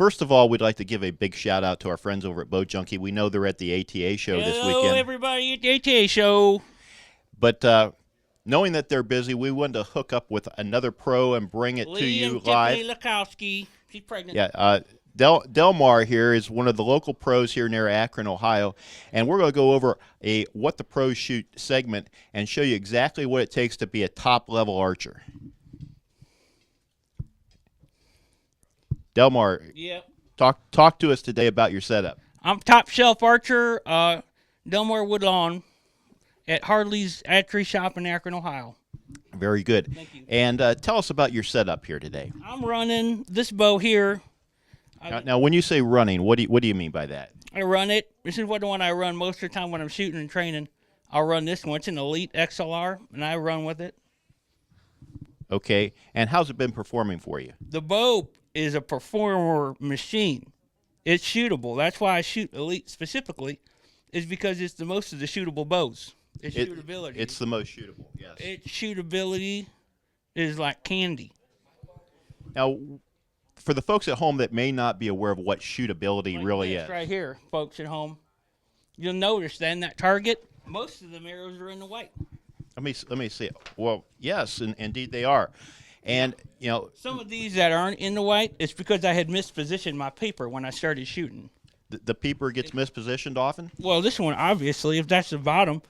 first of all, we'd like to give a big shout out to our friends over at Boat Junkie. We know they're at the ATA show this Hello, weekend. everybody at the ATA show. But knowing that they're busy, we wanted to hook up with another pro and bring it to you and live. Tiffany Lakowski. She's pregnant. Yeah, Delmar here is one of the local pros here near Akron, Ohio, and we're going to go over a What the Pros Shoot segment and show you exactly what it takes to be a top-level archer. Delmar, Yep. talk to us today about your setup. I'm top shelf archer, Delmar Woodlawn at Harley's Archery Shop in Akron, Ohio. Very good. Thank you. And tell us about your setup here today. I'm running this bow here. Now, when you say running, what do you mean by that? I run it. This is the one I run most of the time when I'm shooting and training. I'll run this one. It's an Elite XLR, and I run with it. Okay. And how's it been performing for you? The bow is a performer machine. It's shootable. That's why I shoot Elite specifically, is because it's the most of the shootable bows. It's shootability. It's the most shootable, yes. Its shootability is like candy. Now, for the folks at home that may not be aware of what shootability Like really this is. right here, folks at home. You'll notice then that target, most of them arrows are in the white. Let me see it. Well, yes, indeed they are. And, Some of these that aren't in the white, it's because I had mispositioned my paper when I started shooting. the peeper gets mispositioned often? Well, this one, obviously, if that's the bottom,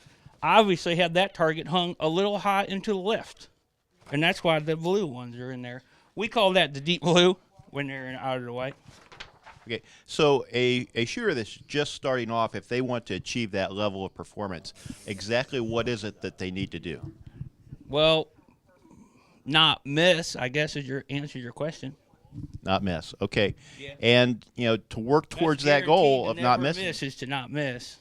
I obviously had that target hung a little high into the left. And that's why the blue ones are in there. We call that the deep blue when they're out of the white. Okay, so a shooter that's just starting off, if they want to achieve that level of performance, exactly what is it that they need to do? Well, not miss, I guess, is your answer to your question. Not miss. Okay. Yeah. And, to work towards that goal of not missing. Miss is to not miss.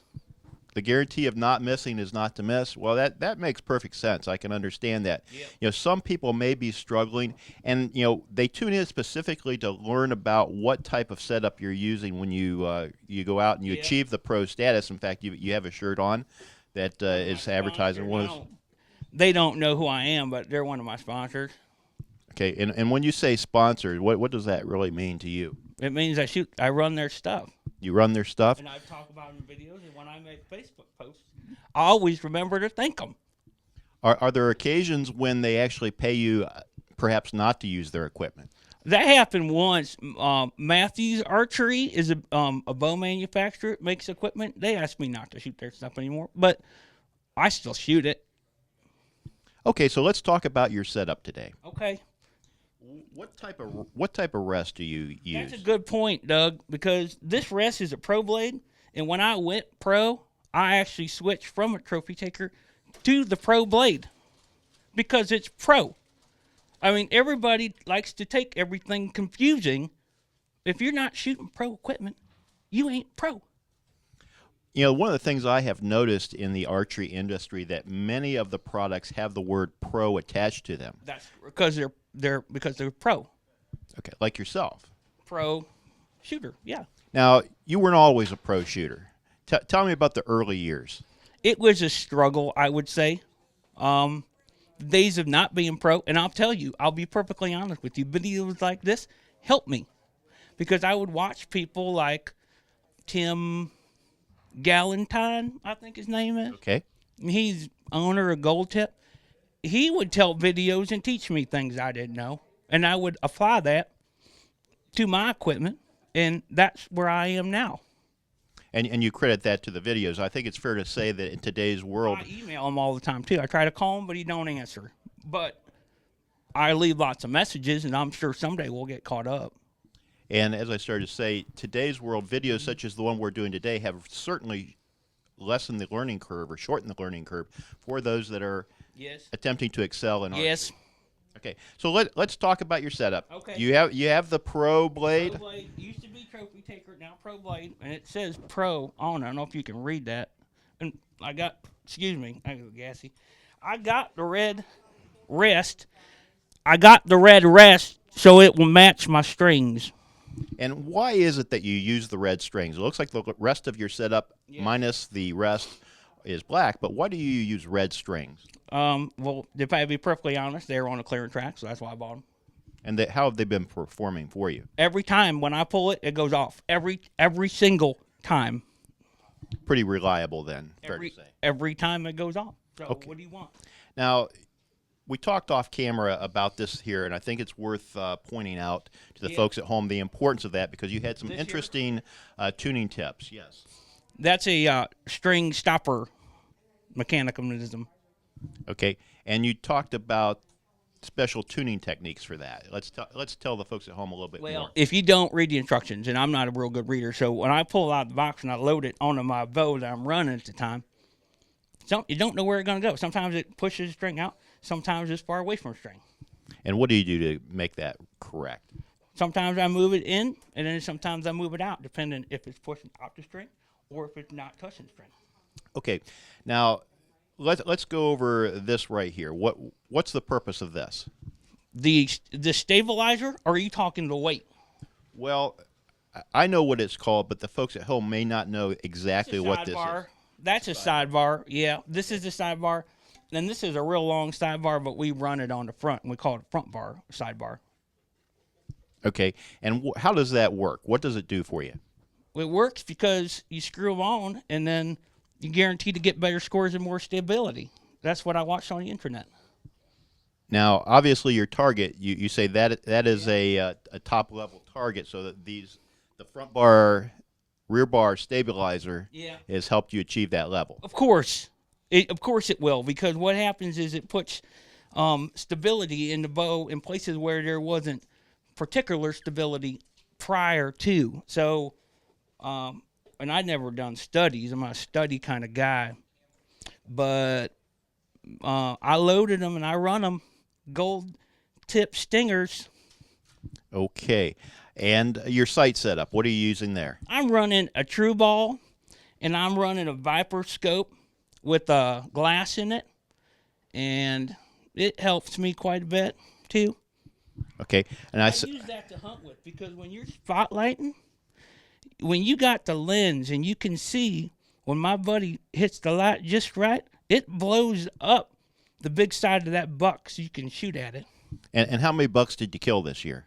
The guarantee of not missing is not to miss. Well, that makes perfect sense. I can understand that. Yep. Some people may be struggling, and they tune in specifically to learn about what type of setup you're using when you go out and you achieve the pro status. In fact, you have a shirt on that is advertising one of those. They don't know who I am, but they're one of my sponsors. Okay, and when you say sponsored, what does that really mean to you? It means I run their stuff. You run their stuff? And I talk about them in videos, and when I make Facebook posts, I always remember to thank them. Are there occasions when they actually pay you perhaps not to use their equipment? That happened once. Matthews Archery is a bow manufacturer, makes equipment. They asked me not to shoot their stuff anymore, but I still shoot it. Okay, so let's talk about your setup today. Okay. What type of rest do you use? That's a good point, Doug, because this rest is a pro blade, and when I went pro, I actually switched from a trophy taker to the pro blade because it's pro. I mean, everybody likes to take everything confusing. If you're not shooting pro equipment, you ain't pro. One of the things I have noticed in the archery industry that many of the products have the word pro attached to them. That's because they're pro. Okay, like yourself. Pro shooter, yeah. Now, you weren't always a pro shooter. Tell me about the early years. It was a struggle, I would say. Days of not being pro, and I'll tell you, I'll be perfectly honest with you, videos like this helped me because I would watch people like Tim Galentine, I think his name is. Okay. He's owner of Gold Tip. He would tell videos and teach me things I didn't know, and I would apply that to my equipment, and that's where I am now. And you credit that to the videos. I think it's fair to say that in today's world, I email him all the time too. I try to call him, but he don't answer. But I leave lots of messages, and I'm sure someday we'll get caught up. and as I started to say, today's world, videos such as the one we're doing today have certainly lessened the learning curve or shortened the learning curve for those that are attempting to excel in archery. Yes. Okay, so let's talk about your setup. Okay. You have the pro blade. Pro blade used to be trophy taker, now pro blade, and it says pro on. I don't know if you can read that. And I got, excuse me, I go gassy. I got the red rest. So it will match my strings. And why is it that you use the red strings? It looks like the rest of your setup minus the rest is black, but why do you use red strings? Well, if I be perfectly honest, they were on a clearance track, so that's why I bought them. And how have they been performing for you? Every time when I pull it, it goes off. Every single time. Pretty reliable then, fair to say. Every time it goes off. So Okay. what do you want? Now, we talked off camera about this here, and I think it's worth pointing out to the folks at home the importance of that, because you had some interesting tuning tips. Yes. That's a string stopper mechanism. Okay, and you talked about special tuning techniques for that. Let's tell the folks at home a little bit more. If you don't read the instructions, and I'm not a real good reader, so when I pull out the box and I load it onto my bow that I'm running at the time, you don't know where it's going to go. Sometimes it pushes the string out. Sometimes it's far away from the string. And what do you do to make that correct? Sometimes I move it in, and then sometimes I move it out, depending if it's pushing out the string or if it's not touching the string. Okay, now let's go over this right here. What's the purpose of this? The stabilizer, or are you talking the weight? Well, I know what it's called, but the folks at home may not know exactly what this is. That's a sidebar. Yeah, this is the sidebar. And this is a real long sidebar, but we run it on the front, and we call it front bar, sidebar. Okay, and how does that work? What does it do for you? It works because you screw them on, and then you guarantee to get better scores and more stability. That's what I watched on the internet. Now, obviously, your target, you say that is a top-level target, so that the front bar, rear bar stabilizer has helped you achieve that level. Of course. Of course it will, because what happens is it puts stability in the bow in places where there wasn't particular stability prior to. So, and I'd never done studies. I'm not a study kind of guy. But I loaded them and I run them gold tip stingers. Okay. And your sight setup, what are you using there? I'm running a true ball, and I'm running a Viper scope with a glass in it, and it helps me quite a bit too. Okay, and I use that to hunt with, because when you're spotlighting, when you got the lens and you can see when my buddy hits the light just right, it blows up the big side of that buck so you can shoot at it. And how many bucks did you kill this year?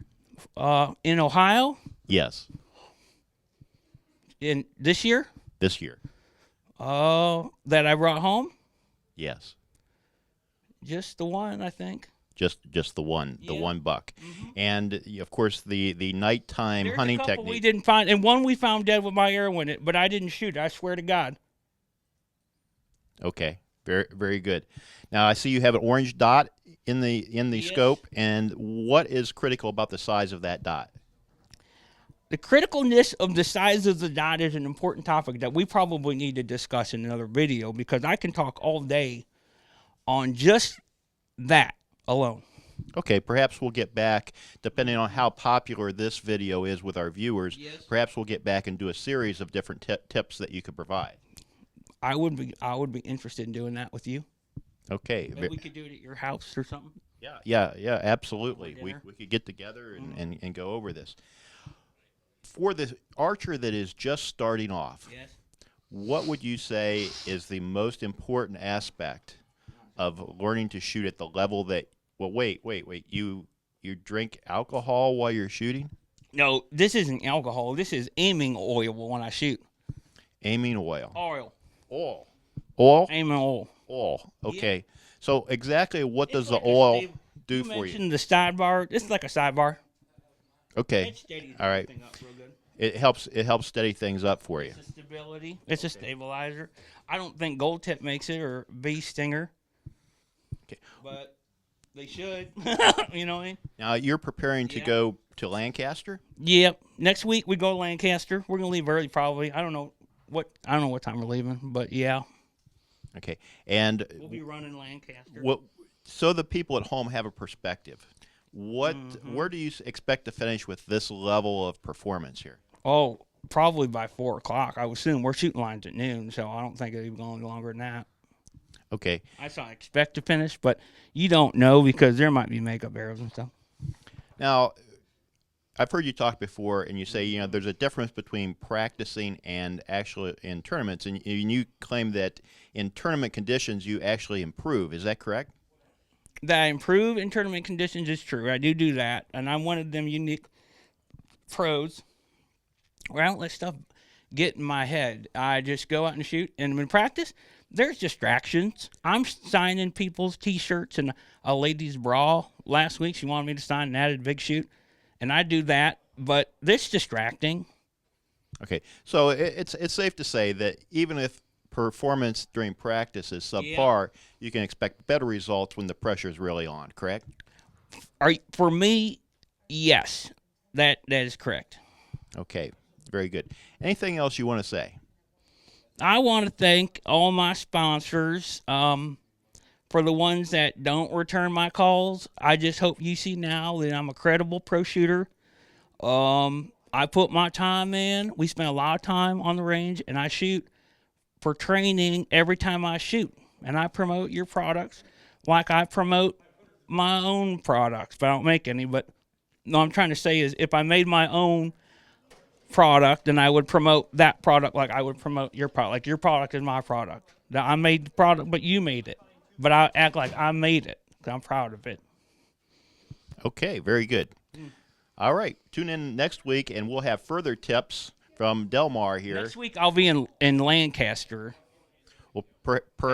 In Ohio? Yes. In this year? This year. That I brought home? Yes. Just the one, I think. Just the one buck. Mm-hmm. And of course the nighttime hunting technique. We didn't find, and one we found dead with my arrow in it, but I didn't shoot. I swear to God. Okay. Very, very good. Now I see you have an orange dot in the scope, and what is critical about the size of that dot? The criticalness of the size of the dot is an important topic that we probably need to discuss in another video, because I can talk all day on just that alone. Okay, perhaps we'll get back, depending on how popular this video is with our viewers, perhaps we'll get back and do a series of different tips that you could provide. I would be interested in doing that with you. Okay. Maybe we could do it at your house or something. Yeah, absolutely. We could get together and go over this. For the archer that is just starting off, what would you say is the most important aspect of learning to shoot at the level that, well, wait, you drink alcohol while you're shooting? No, this isn't alcohol. This is aiming oil when I shoot. Aiming oil. Oil? Aiming oil. Oil. Okay. Yeah. So exactly what does the oil do for you? You mentioned the sidebar. It's like a sidebar. Okay. All right. It helps steady things up for you. It's a stability. It's a stabilizer. I don't think Gold Tip makes it, or Bee Stinger. Okay. But they should. You know what I mean? Now you're preparing to go to Lancaster? Yep. Next week we go to Lancaster. We're gonna leave early probably. I don't know what time we're leaving, but yeah. Okay. And we'll be running Lancaster. So the people at home have a perspective. Where do you expect to finish with this level of performance here? Oh, probably by 4 o'clock. I would assume we're shooting lines at noon, so I don't think it'll be going longer than that. Okay. I expect to finish, but you don't know, because there might be makeup arrows and stuff. Now, I've heard you talk before, and you say, there's a difference between practicing and actually in tournaments, and you claim that in tournament conditions you actually improve. Is that correct? That I improve in tournament conditions is true. I do that, and I'm one of them unique pros where I don't let stuff get in my head. I just go out and shoot, and in practice, there's distractions. I'm signing people's T-shirts and a lady's bra. Last week, she wanted me to sign an added big shoot, and I do that, but this distracting. Okay, so it's safe to say that even if performance during practice is subpar, you can expect better results when the pressure is really on, correct? For me, yes, that is correct. Okay, very good. Anything else you want to say? I want to thank all my sponsors for the ones that don't return my calls. I just hope you see now that I'm a credible pro shooter. I put my time in. We spend a lot of time on the range, and I shoot for training every time I shoot. And I promote your products like I promote my own products, but I don't make any. But no, I'm trying to say is if I made my own product, then I would promote that product like I would promote your product. Like your product is my product. Now, I made the product, but you made it. But I act like I made it because I'm proud of it. Okay, very good. All right, tune in next week, and we'll have further tips from Delmar here. Next week I'll be in Lancaster. Well,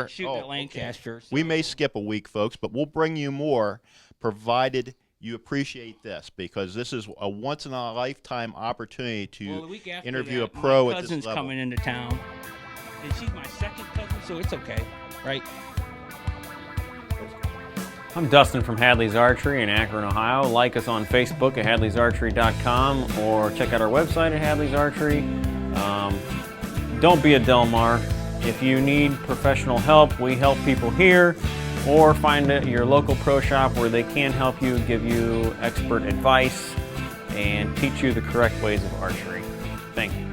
Shooting at Lancaster. Okay. So. We may skip a week, folks, but we'll bring you more, provided you appreciate this, because this is a once-in-a-lifetime opportunity to interview a pro at this level. My cousin's coming into town, and she's my second cousin, so it's okay, right? I'm Dustin from Hadley's Archery in Akron, Ohio. Like us on Facebook at hadleysarchery.com or check out our website at Hadley's Archery. Don't be a Delmar. If you need professional help, we help people here, or find your local pro shop where they can help you, give you expert advice, and teach you the correct ways of archery. Thank you.